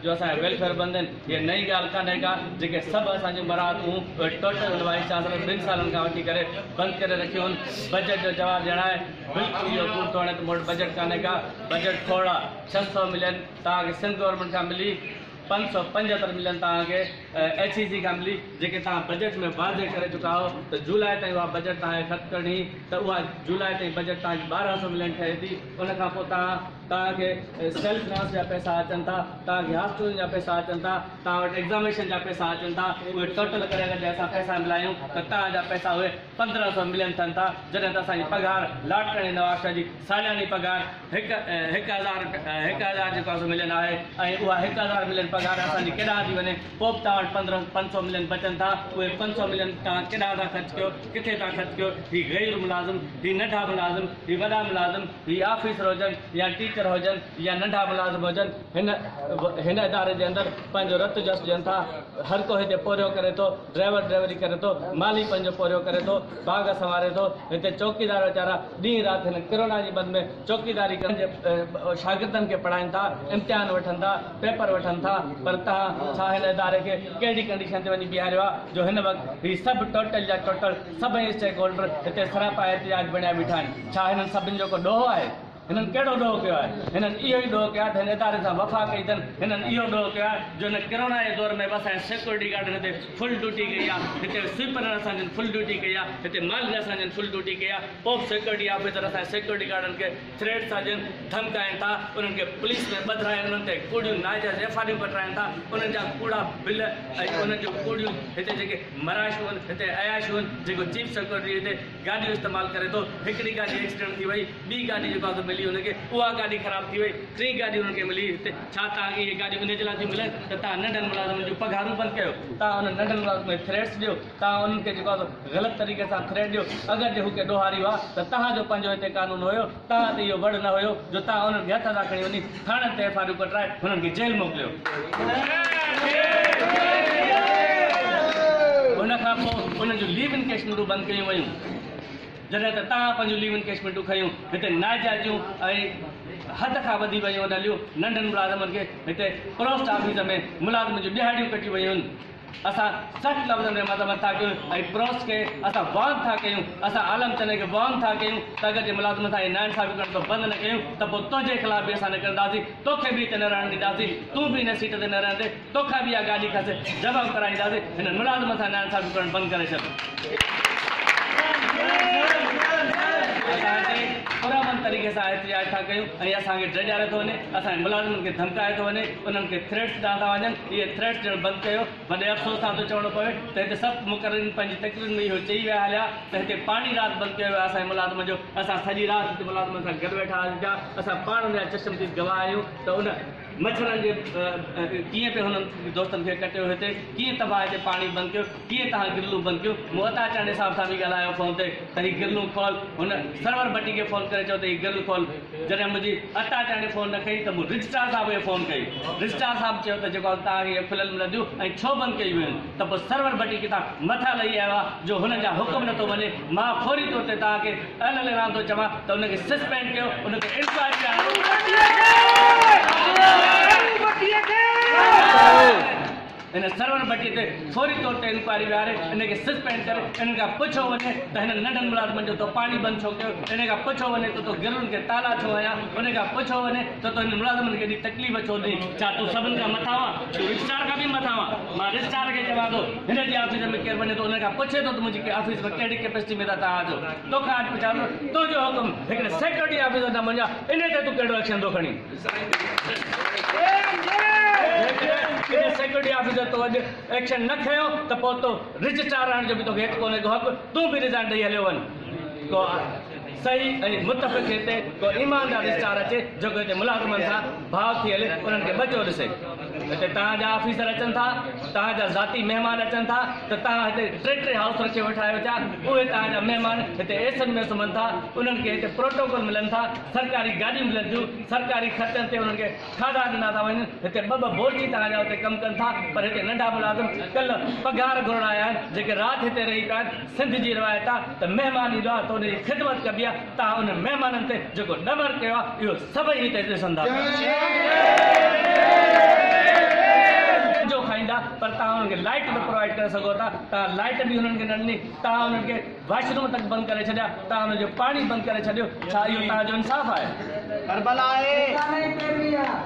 जो असांजा वेलफेयर बंद आहिनि इहा नई ॻाल्हि कान्हे का जेके सभु असांजूं बरातूं टोटल वाइस चांसलर 2 सालनि खां वठी करे बंदि करे रखियूं आहिनि। बजट जो जवाबु ॾियणु आहे बिल्कुलु इहो कूड़ थो हणे त मूं वटि बजट कान्हे का। बजट खोड़ 600 मिलियन तव्हांखे सिंध गवर्नमेंट खां मिली, 575 मिलियन तव्हांखे HEC खां मिली, जेके तव्हां बजट में वाज़े करे चुका हो त जुलाई ताईं उहा बजट तव्हांखे ख़तमु करणी, त उहा जुलाई ताईं बजट तव्हांजी 1200 मिलियन ठहे थी। उनखां पोइ तव्हांखे सेल्फ फिनांस जा पैसा अचनि था, तव्हांखे हॉस्टल जा पैसा अचनि था, तव्हां वटि एग्ज़ामिनेशन जा पैसा अचनि था। उहे टोटल करे अगरि असां पैसा मिलायूं त तव्हांजा पैसा उहे 1500 मिलियन थियनि था। जॾहिं त असांजी पघार लाटकणी नवाज़ शरीफ़ जी सालियानी पघार 1000 जेको आहे मिलियन आहे, ऐं उहा 1000 मिलियन पघार असांजी केॾांहुं थी वञे। पोइ बि तव्हां वटि 500 मिलियन बचनि था। उहे 500 मिलियन तव्हां केॾांहुं था ख़र्चु कयो, किथे था ख़र्चु कयो? हीअ गैर मुलाज़िम, हीअ नंढा मुलाज़िम, हीअ वॾा मुलाज़िम, हीअ ऑफिसर हुजनि या टीचर हुजनि या नंढा मुलाज़िम हुजनि, हिन इदारे जे अंदरि पंहिंजो रत जस ॾियनि था। हर को हिते पोरियो करे थो, ड्राइवरी करे थो, माली पंहिंजो पोरियो करे थो, बाग़ संवारे थो। हिते चौकीदार वीचारा ॾींहुं राति हिन कोरोना जी बंदि में चौकीदारी शागिर्दनि खे पढ़ाइनि था, इम्तिहान वठनि था, पेपर वठनि था, पर तव्हां छा हिन इदारे खे कहिड़ी कंडीशन ते वञी बीहारियो आहे जो हिन वक़्तु हीअ सभु टोटल जा टोटल सभई स्टेक होल्डर हिते सरापा एहतिजाज बणिया बीठा आहिनि। छा हिननि सभिनि जो को ॾोहो आहे? हिननि कहिड़ो ॾोहो कयो आहे? हिननि इहो ई ॾोहो कयो आहे त हिन इदारे सां वफ़ा कई अथनि। हिननि इहो ॾोहो कयो आहे जो हिन कोरोना जे दौर में बि असांजे सिक्योरिटी गार्डनि हिते फुल ड्यूटी कई आहे, हिते स्वीपर असांजनि फुल ड्यूटी कई आहे, हिते माली असांजनि फुल ड्यूटी कई आहे। पोइ बि सिक्योरिटी ऑफिसर असांजे सिक्योरिटी गार्डनि खे थ्रेट था ॾियनि, धमकाइनि था, उन्हनि खे पुलिस में ॿधाइनि, उन्हनि ते कूड़ियूं नाजाइज़ FIR कटाइनि था। उन्हनि जा कूड़ा बिल ऐं उन्हनि जूं कूड़ियूं हिते जेके मराशूं आहिनि, हिते अयाशूं आहिनि, जेको चीफ सेक्रेटरी हिते गाॾियूं इस्तेमालु करे थो। हिकिड़ी गाॾी एक्सीडेंट थी वई, ॿी गाॾी जेको आहे मिली हुनखे, उहा गाॾी ख़राबु थी वई, 3 गाॾी हुननि खे मिली। हिते छा तव्हांखे इहे गाॾियूं इन जे लाइ थियूं मिलनि त तव्हां नंढनि मुलाज़िमनि जूं पघारूं बंदि कयो, तव्हां उन नंढनि मुलाज़िम खे थ्रेट्स ॾियो, तव्हां उन्हनि खे जेको आहे ग़लति तरीक़े सां थ्रेट ॾियो। अगरि जे हू के ॾोहारी हुआ त तव्हांजो पंहिंजो हिते कानून हुयो, तव्हां ते इहो वड़ न हुयो जो तव्हां उन्हनि खे हथ सां खणी वञी थाणनि ते FIR कटाए हुननि खे जेल मोकिलियो। उनखां पोइ उन्हनि जूं लीव इनकेशमेंटूं बंदि कयूं वयूं। जॾहिं त तव्हां पंहिंजूं लीव इनकेशमेंटूं खयूं, हिते नाजाइज़ूं ऐं हद खां वधी वयूं हलियूं। नंढनि मुलाज़िमनि खे हिते पोस्ट ऑफिस में मुलाज़िम जूं ॾिहाड़ियूं कटियूं वयूं आहिनि। असां सख़्तु लफ़्ज़नि में मज़म्मत था कयूं ऐं पोस्ट खे असां वार्न था कयूं, असां आलम चने खे वार्न था कयूं त अगरि जे मुलाज़िम सां नाइंसाफ़ी करण तो बंदि न कयूं त पोइ तुंहिंजे ख़िलाफ़ बि असां न कंदासीं, तोखे बि हिते न रहण ॾींदासीं, तूं बि हिन सीट ते न रहंदे, तोखां बि इहा गाॾी खसे जवाबु कराईंदासीं। हिन मुलाज़िम सां नाइंसाफ़ी करण बंदि करे छॾ। पुरअमन तरीक़े सां एहतिजाज था कयूं ऐं असांखे ड्रजारे थो वञे, असांजे मुलाज़िमनि खे धमकाए थो वञे, उन्हनि खे थ्रेट्स ॾांहुं था वञनि। इहे थ्रेट्स ॾियणु बंदि कयो। वॾे अफ़सोस सां थो चवणो पवे त हिते सभु मुक़ररीन पंहिंजी तक़रीरुनि में इहो चई विया हलिया त हिते पाणी राति बंदि कयो वियो आहे असांजे मुलाज़िम जो। असां सॼी राति हिते मुलाज़िमनि सां गॾु वेठा हुआ, असां पाण हुन जा चश्मदीद गवाह आहियूं त उन मच्छरनि जे कीअं पियो हुननि दोस्तनि खे कटियो, हिते कीअं तव्हां हिते पाणी बंदि कयो, कीअं तव्हां गिरलूं बंदि कयो। मूं अता चांडे साहिब सां बि ॻाल्हायो फ़ोन ते त हीअ गिरलूं खोल, हुन सरवर भट्टी खे फ़ोन करे चयो त हीअ गिरलूं खोल। जॾहिं मुंहिंजी अता चांडे फ़ोन न कई त मूं रजिस्ट्रार साहिब खे फ़ोन कई। रजिस्ट्रार साहिब चयो त जेको तव्हांखे इहे खुलियल मिलंदियूं ऐं छो बंदि कयूं आहिनि, त पोइ सरवर भट्टी किथां मथां लही आयो आहे जो हुननि जा हुकुम नथो वञे। मां फौरी तौर ते तव्हांखे थो चवां त हुनखे सस्पेंड कयो, हुनखे इंक्वायरी हिन सरवर भट्टी ते फौरी तौर ते इंक्वायरी विहारे हिनखे सस्पेंड करे हिननि खां पुछो वञे त हिन नंढनि मुलाज़िमनि जो तो पाणी बंदि छो कयो, हिन खां पुछो वञे त तो गिरुनि खे ताला छो हयां, हुन खां पुछो वञे त तो हिन मुलाज़िमनि खे एॾी तकलीफ़ छो ॾी। छा तूं सभिनि खां मथां आहीं? तूं रजिस्ट्रार खां बि मथां आहीं? मां रजिस्ट्रार खे चवां थो हिन जी ऑफिस में केरु वञे थो हुन खां पुछे थो त मुंहिंजी ऑफिस में कहिड़ी कैपेसिटी में था तव्हां अचो, तोखां अॼु पुछां थो तुंहिंजो हुकुम हिकिड़े सिक्योरिटी ऑफिसर न मञा, इन ते तूं कहिड़ो एक्शन थो खणी? सिक्योरिटी ऑफिसर तो अॼु एक्शन न खयो त पोइ तो रजिस्ट्रार रहण जो बि तोखे हिकु कोन्हे को हक़, तूं बि रिज़ाइन ॾेई हलियो वञ। को सही ऐं मुतफ़िक़ हिते को ईमानदार रजिस्ट्रार अचे जेको हिते मुलाज़िमनि सां भाव थी हले, उन्हनि खे बचो ॾिसे। हिते तव्हांजा ऑफिसर अचनि था, तव्हांजा ज़ाती महिमान अचनि था त तव्हां हिते टे हाउस रखे वेठा आहियो छा? उहे तव्हांजा महिमान हिते एसियुनि में सुम्हनि था, उन्हनि खे हिते प्रोटोकॉल मिलनि था, सरकारी गाॾियूं मिलनि थियूं, सरकारी ख़र्चनि ते उन्हनि खे खाधा ॾिना था वञनि। हिते ॿ बोर्जी तव्हांजा हुते कमु कनि था, पर हिते नंढा मुलाज़िम कल्ह पघार घुरण आया आहिनि जेके राति हिते रही पिया आहिनि। सिंध जी रिवायत आहे त महिमान ईंदो आहे त उनजी ख़िदमत कबी आहे। तव्हां उन महिमाननि ते जेको डबर कयो आहे इहो सभई हिते ॾिसनि था। पर तव्हां उन्हनि खे लाइट बि प्रोवाइड करे सघो था। तव्हां लाइट बि हुननि खे न ॾिनी, तव्हां उन्हनि खे वॉशरूम तक बंदि करे छॾिया, तव्हां हुनजो पाणी बंदि करे छॾियो। छा इहो तव्हांजो इंसाफ़ आहे?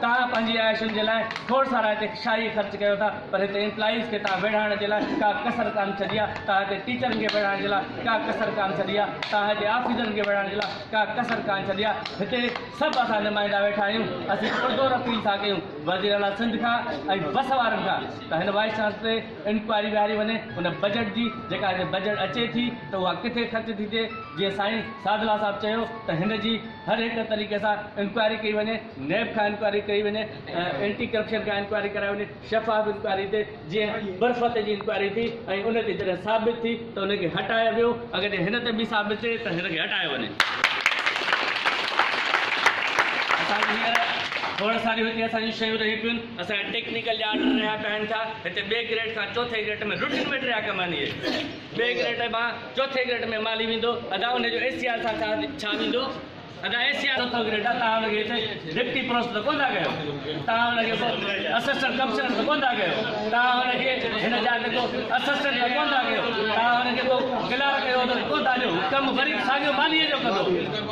तव्हां पंहिंजी आयशुनि जे लाइ खोड़ सारा हिते शाही ख़र्च कयो था, पर हिते एम्प्लॉइज़ खे तव्हां वेढ़ाइण जे लाइ का कसर कान छॾी आहे। तव्हां हिते टीचरनि खे वेढ़ाइण जे लाइ का कसर कान छॾी आहे। तव्हां हिते ऑफिसरनि खे वेढ़ाइण जे लाइ का कसर कान छॾी आहे। हिते सभु असां नुमाइंदा वेठा आहियूं। असीं पुरज़ोर अपील था कयूं वज़ीर आला सिंध खां ऐं बस वारनि खां त हिन वाइस चांस ते इंक्वायरी विहारी वञे। उन बजट जी जेका हिते बजट अचे थी त उहा किथे ख़र्च थी थिए। जीअं साईं सादला साहिबु चयो त हिन जी हर हिकु तरीक़े सां इंक्वायरी कई वञे, नेब खां इंक्वायरी कई वञे, एंटी करप्शन खां इंक्वायरी कराई वञे, शफ़ाफ़ इंक्वायरी ते जीअं बर्फ़ ते जी इंक्वायरी थी ऐं उन ते जॾहिं साबित थी त उनखे हटायो वियो। अगरि हिन ते बि साबित थिए त हिनखे हटायो वञे। असांखे हींअर खोड़ सारियूं हिते असांजूं शयूं रहियूं पियूं आहिनि। असांजा टेक्निकल जा ऑर्डर रहिया पिया आहिनि। छा हिते ॿिए ग्रेड खां चौथे ग्रेड में रूटीन में रहिया कम आहिनि। इहे ॿिए ग्रेड मां चौथे ग्रेड में माली वेंदो। अदा उनजो ACR सां छा वेंदो? अदा ACR चौथो ग्रेड आहे। तव्हां हुनखे हिते डिप्टी प्रोस्ट त कोन था कयो, तव्हां हुनखे असिस्टेंट कमिश्नर त कोन था कयो, तव्हां हुनखे हिन जा जेको असिस्टेंट त कोन था कयो, तव्हां हुनखे को क्लर्क कयो त कोन था ॾियो। कमु वरी साॻियो मालीअ जो कंदो,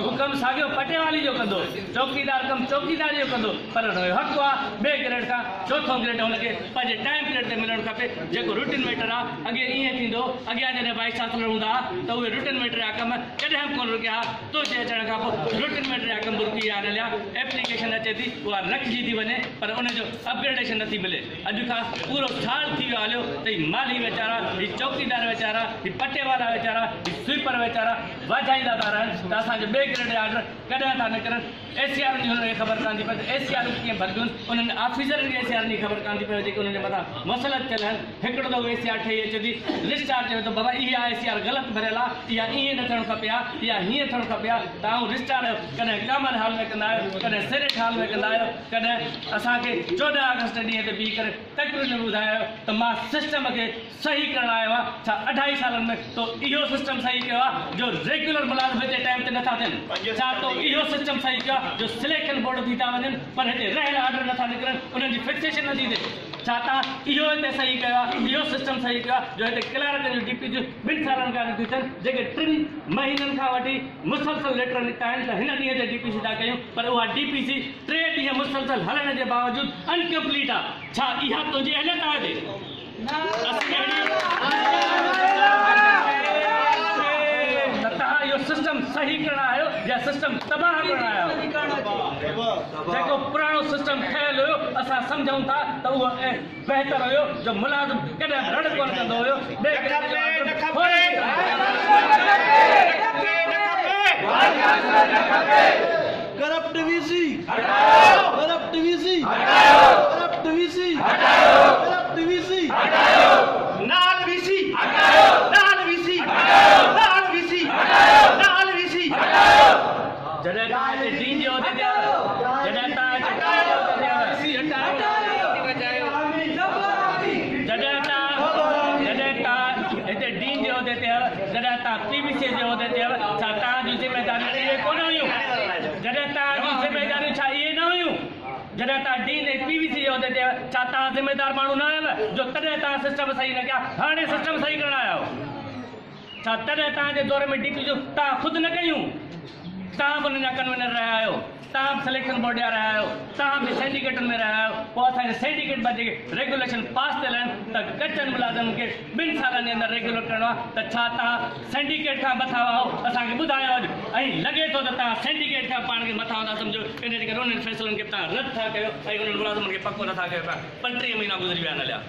हुकम साॻियो पटेवाली जो कंदो, चौकीदार कमु चौकीदार जो कंदो। पर हुनजो हक़ु आहे ॿिए ग्रेड खां चौथो ग्रेड हुनखे पंहिंजे टाइम पीरियड ते मिलणु खपे। जेको रूटीन मैटर आहे अॻे ईअं थींदो, अॻियां जॾहिं वाइस चांसलर हूंदा त उहे रूटीन मैटर जा कम कॾहिं बि कोन रुकिया। तुंहिंजे अचण खां पोइ रूटीन मैटर जा कम रुकी विया हलिया। एप्लीकेशन अचे थी उहा रखिजी थी वञे पर उनजो अपग्रेडेशन नथी मिले। अॼु खां पूरो साल थी वियो हलियो त हीउ माली वीचारा, हीउ चौकीदार वीचारा, हीउ पटेवाला वीचारा, हीउ स्वीपर वीचारा वाजाईंदा था रहनि त असांजो ॿिए ग्रेड जा ऑर्डर कॾहिं था निकिरनि। ACR जी हुनखे ख़बर कान थी पए ACR कीअं भरबियूं। उन्हनि ऑफिसरनि खे ACR जी ख़बर कान थी पए जेके उन्हनि जे मथां मुसलत थियल आहिनि। हिकिड़ो दफ़ो ACR ठही अचे थी, रिस्टार चयो त बाबा इहा ACR ग़लति भरियल आहे, इहा ईअं न थियणु खपे आहे, इहा हीअं थियणु खपे आहे। तव्हां रिस्टार कॾहिं कॉमन हॉल में कंदा आहियो, कॾहिं सेनेट हॉल में कंदा आहियो, कॾहिं असांखे 14 अगस्त ॾींहं ते बीह करे तकरीर में ॿुधायो त मां सिस्टम खे सही करणु आयो आहे। छा 2.5 सालनि में तो इहो सिस्टम सही कयो आहे जो रेगुलर मुलाज़िम हिते टाइम ते नथा थियनि? छा तो इहो सिस्टम सही कयो आहे जो सिलेक्शन बोर्ड थी था वञनि पर हिते रहियल ऑर्डर नथा निकिरनि, उन्हनि जी फिक्सेशन नथी थिए? छा तव्हां इहो हिते सही कयो आहे, इहो सिस्टम सही कयो आहे जो हिते क्लर्क जूं DP जूं 2 सालनि खां नथियूं थियनि, जेके 3 महीननि खां वठी मुसलसल लेटर निकिता आहिनि त हिन ॾींहं ते DPC था कयूं पर उहा DPC 3 ॾींहं मुसलसल हलण जे बावजूदि अनकम्पलीट आहे। छा इहा तुंहिंजी अहलियत आहे? तव्हां इहो सिस्टम सही करणु आयो या सिस्टम तबाह करणु आयो? जेको पुराणो सिस्टम ठहियल हुयो असां सम्झूं था त उहो बहितर हुयो जो मुलाज़िम कॾहिं रड़ कोन कंदो हुयो। करप्ट VC हटाओ, करप्ट VC हटाओ, करप्ट VC हटाओ, करप्ट VC हटाओ, नाल VC हटाओ, नाल VC हटाओ, नाल VC हटाओ, नाल VC हटाओ। जॾहिं तव्हां हिते डीन जे उहिदे ते आहियो, जॾहिं तव्हां हिते डीन जे उहिदे ते आहियो, जॾहिं तव्हां हिते डीन जे उहिदे ते आहियो, जॾहिं तव्हां PVC जे उहिदे ते आहियो, छा तव्हांजूं ज़िमेदारियूं इहे कोन हुयूं? जॾहिं तव्हांजूं ज़िमेदारियूं छा इहे न हुयूं? जॾहिं तव्हां डीन ऐं PVC जे उहिदे ते आहियो, छा तव्हां ज़िमेदार माण्हू न आहियो जो तॾहिं तव्हां सिस्टम सही न कया, हाणे सिस्टम सही करणु आया आहियो? छा तॾहिं तव्हांजे दौर में DP जो तव्हां ख़ुदि न कयूं? तव्हां बि हुनजा कन्वीनर रहिया आहियो, तव्हां बि सिलेक्शन बोर्ड जा रहिया आहियो, तव्हां बि सिंडिकेटनि में रहिया आहियो। पोइ असांजे सिंडिकेट में जेके रेगुलेशन पास थियल आहिनि त कचनि मुलाज़िमनि खे 2 सालनि जे अंदरि रेगुलर करिणो आहे त छा तव्हां सिंडिकेट खां मथां आहियो? असांखे ॿुधायो अॼु ऐं लॻे थो त तव्हां सिंडिकेट खां पाण खे मथां था सम्झो। इन जे करे उन्हनि फ़ैसिलनि खे तव्हां रद्द था कयो ऐं उन्हनि मुलाज़िमनि खे पको नथा कयो पिया। 35 महीना गुज़री विया हलिया।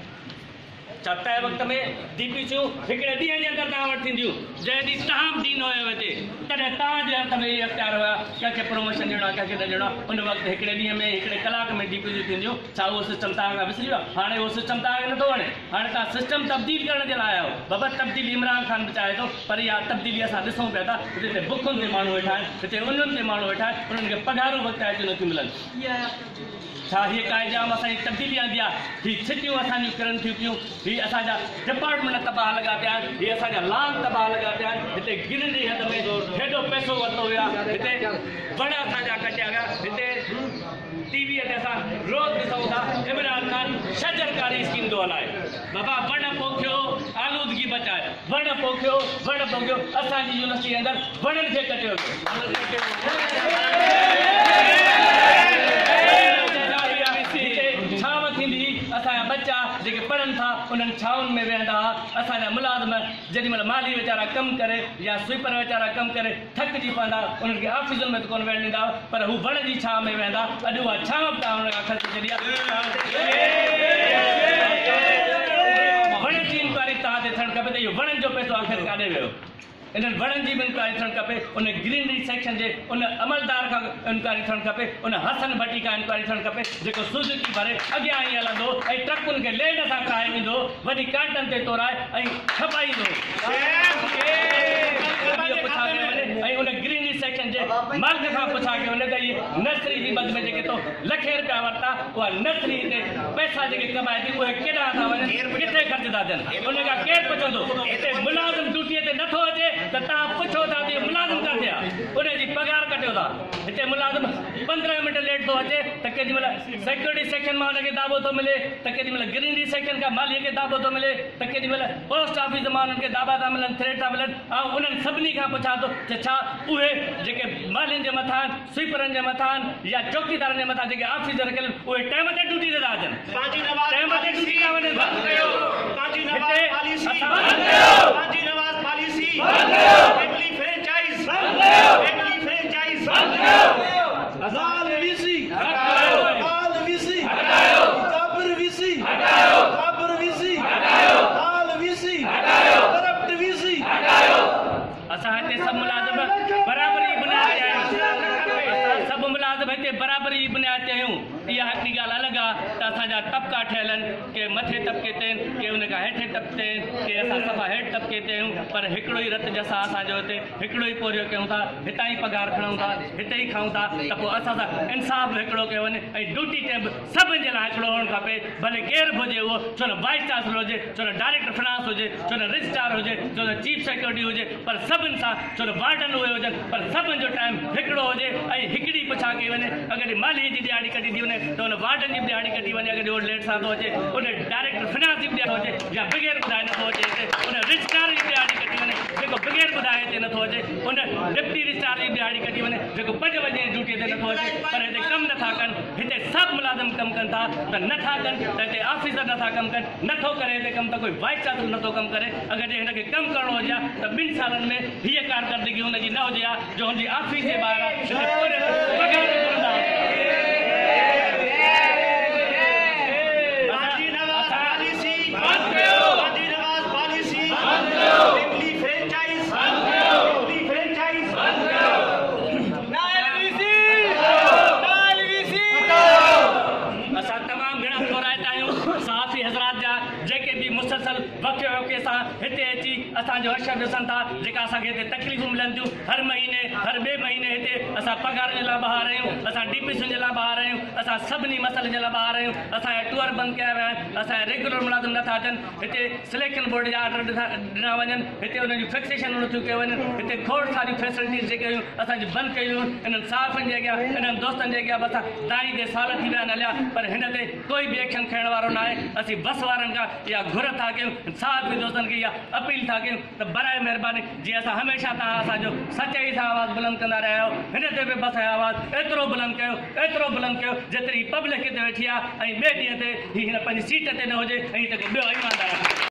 छा तय वक़्त में DPCयूं हिकिड़े ॾींहं जे अंदरि तव्हां वटि थींदियूं? जंहिं ॾींहुं तव्हां बि ॾींहुं हुयो हिते तॾहिं तव्हांजे हथ में इहे अख़्तियार हुया कंहिंखे प्रमोशन ॾियणो आहे, कंहिंखे न ॾियणो आहे। उन वक़्तु हिकिड़े ॾींहं में हिकिड़े कलाक में DPCयूं थींदियूं। छा उहो सिस्टम तव्हां खां विसरी वियो? हाणे उहो सिस्टम तव्हांखे नथो वणे, हाणे तव्हां सिस्टम तब्दील करण जे लाइ आहियो। बाबा तब्दीली इमरान ख़ान बि चाहे थो पर इहा तब्दीली असां ॾिसूं पिया था। हिते बुखुनि ते माण्हू वेठा आहिनि, हिते उन्हनि ते माण्हू वेठा आहिनि, उन्हनि खे पघारूं वक़्तु अची नथियूं मिलनि। छा हीअ काई जाम असांजी तब्दीली आंदी आहे? हीअ छितियूं असांजूं किरनि थियूं पियूं, हीअ असांजा डिपार्टमेंट तबाह लॻा पिया आहिनि, हीअ असांजा लॉन तबाह लॻा पिया आहिनि। हिते गिरनि जी हद में हेॾो पैसो वरितो वियो आहे, हिते वण असांजा कटिया विया, हिते TV ते असां रोज़ ॾिसूं था इमरान ख़ान शजरकारी स्कीम थो हलाए। बाबा वण पोखियो आलूदगी बचाए वण पोखियो असांजी यूनिवर्सिटी अंदर वणनि खे कटियो छांव थींदी असांजा बच्चा जेके पढ़नि था उन्हनि छांवनि में वेहंदा हुआ असांजा मुलाज़िम जेॾी महिल माली वीचारा कमु करे या स्वीपर वीचारा कमु करे थकिजी पवंदा उन्हनि खे ऑफिसुनि में त कोन वेहण ॾींदा पर हू वण जी छांव में वेहंदा अॼु उहा छांव बि तव्हां हुन खां ख़र्च छॾी आहे वण जी इंक्वायरी तव्हां ते थियणु खपे त इहो वणनि जो पैसो आख़िर काॾे वियो इन्हनि वणनि जी बि इंक्वायरी थियणु खपे उन ग्रीनरी सेक्शन जे उन अमलदार खां इंक्वायरी थियणु खपे उन हसन भट्टी खां इंक्वायरी थियणु खपे जेको सुजुकी भरे अॻियां ई हलंदो ऐं ट्रकुनि खे लेन सां खाए ईंदो वॾी काटनि ते तोराए ऐं छपाईंदो ऐं उन ग्रीनरी सेक्शन जे मालिक खां पुछा कयो त इहे नर्सरी जी बद में जेके तो लखे रुपया वरिता उहा नर्सरी ते पैसा जेके कमाए थी उहे केॾां था वञनि किथे ख़र्च था थियनि उन खां केरु पुछंदो हिते मुलाज़िम ड्यूटीअ ते नथो अचे त तव्हां पुछो था त मुलाज़िम किथे आहे उनजी पघार कटियो था हिते मुलाज़िम 15 मिंट लेट थो अचे त केॾी महिल सिक्योरिटी सेक्शन मां हुनखे दाबो थो मिले त केॾी महिल ग्रीनरी सेक्शन खां मालीअ खे दाबो थो मिले त केॾी महिल पोस्ट ऑफिस मां उन्हनि खे दाबा था मिलनि थ्रेट था मिलनि ऐं उन्हनि सभिनी खां पुछां थो त छा उहे जेके मालियुनि जे मथां स्वीपरनि जे मथां या चौकीदारनि जे मथां जेके ऑफिसर रखियल उहे टाइम ते ड्यूटी ते था अचनि टाइम ते ड्यूटी था वञनि असां हिते सभु मुलाज़िम बराबरी बुनियाद ते आहियूं सभु मुलाज़िम हिते बराबरी बुनियाद ते आहियूं इहा हिकिड़ी ॻाल्हि अलॻि आहे त असांजा तबिका ठहियल आहिनि के मथे तबिके ते आहिनि के उन खां हेठि तबिके ते के असां सफ़ा हेठि तबिके ते आहियूं पर हिकिड़ो ई रत जसां असांजो हिते हिकिड़ो ई पूरो कयूं था हितां ई पघार खणूं था हिते ई खाऊं था त पोइ असां सां इंसाफ़ हिकिड़ो कयो वञे ऐं ड्यूटी टाइम सभिनि जे लाइ हिकिड़ो हुअणु खपे भले केरु बि हुजे उहो छो न वाइस चांसलर हुजे छो न डायरेक्टर फिनांस हुजे छो न रजिस्ट्रार हुजे छो न चीफ सेक्रेटरी हुजे पर सभिनि सां छो न वार्डन उहे हुजनि पर सभिनि जो टाइम हिकिड़ो हुजे ऐं हिकिड़ी पुछा कई वञे अगरि मालीअ जी ॾियारी कढी थी वञे त हुन वार्डन जी ॾियारी कढी वञे अगरि उहो लेट सां थो अचे उन डायरेक्टर फिनांस जी ॾियारी हुजे या बग़ैर ॿुधाए नथो अचे हिते उन रजिस्ट्रार जी ॾियारी कढी वञे जेको बग़ैर ॿुधाए हिते नथो अचे उन डिप्टी रजिस्ट्रार जी ॾियारी कढी वञे जेको 5 बजे ड्यूटीअ ते नथो अचे पर हिते कमु नथा कनि हिते सभु मुलाज़िम कमु कनि था त नथा कनि त हिते ऑफिसर नथा कमु कनि नथो करे हिते कमु त कोई वाइस चांसलर नथो कमु करे अगरि हिनखे कमु करणो हुजे त 2 सालनि में हीअ कारकर्दगी हुनजी न हुजे हा जो हुनजी ऑफिस जे ॿाहिरां हिते अची असांजो अशर ॾिसनि था जेका असांखे हिते तकलीफ़ूं मिलनि थियूं हर महीने हर ॿिए महीने हिते असां पघार जे लाइ ॿाहिरि आहियूं असां डीपीसीयुनि जे लाइ ॿाहिरि आहियूं असां सभिनी मसइलनि जे लाइ ॿाहिरि आहियूं असांजा टूर बंदि कया विया आहिनि असांजा रेगुलर मुलाज़िम नथा अचनि हिते सिलेक्शन बोर्ड जा ऑर्डर ॾिना वञनि हिते हुननि जूं फिक्सेशन नथियूं कयूं वञनि हिते खोड़ सारियूं फैसिलिटीज़ जेके हुयूं असांजी बंदि कयूं इन्हनि साफ़नि जे अॻियां इन्हनि दोस्तनि जे अॻियां असां दाई ते साल थी विया आहिनि हलिया पर हिन ते कोई बि एक्शन खणण वारो न आहे असीं बस वारनि खां इहा घुर था कयूं साफ़ बि दोस्तनि खे इहा अपील था कयूं त बराए महिरबानी जीअं असां हमेशह तव्हां असांजो सचाई सां आवाज़ु बुलंद कंदा रहिया आहियो हिन ते बि बस आवाज़ु एतिरो बुलंद कयो जेतिरी पब्लिक हिते वेठी आहे ऐं ॿिए ॾींहं ते हिन पंहिंजी सीट ते न हुजे ऐं हिते को ॿियो ईमानदार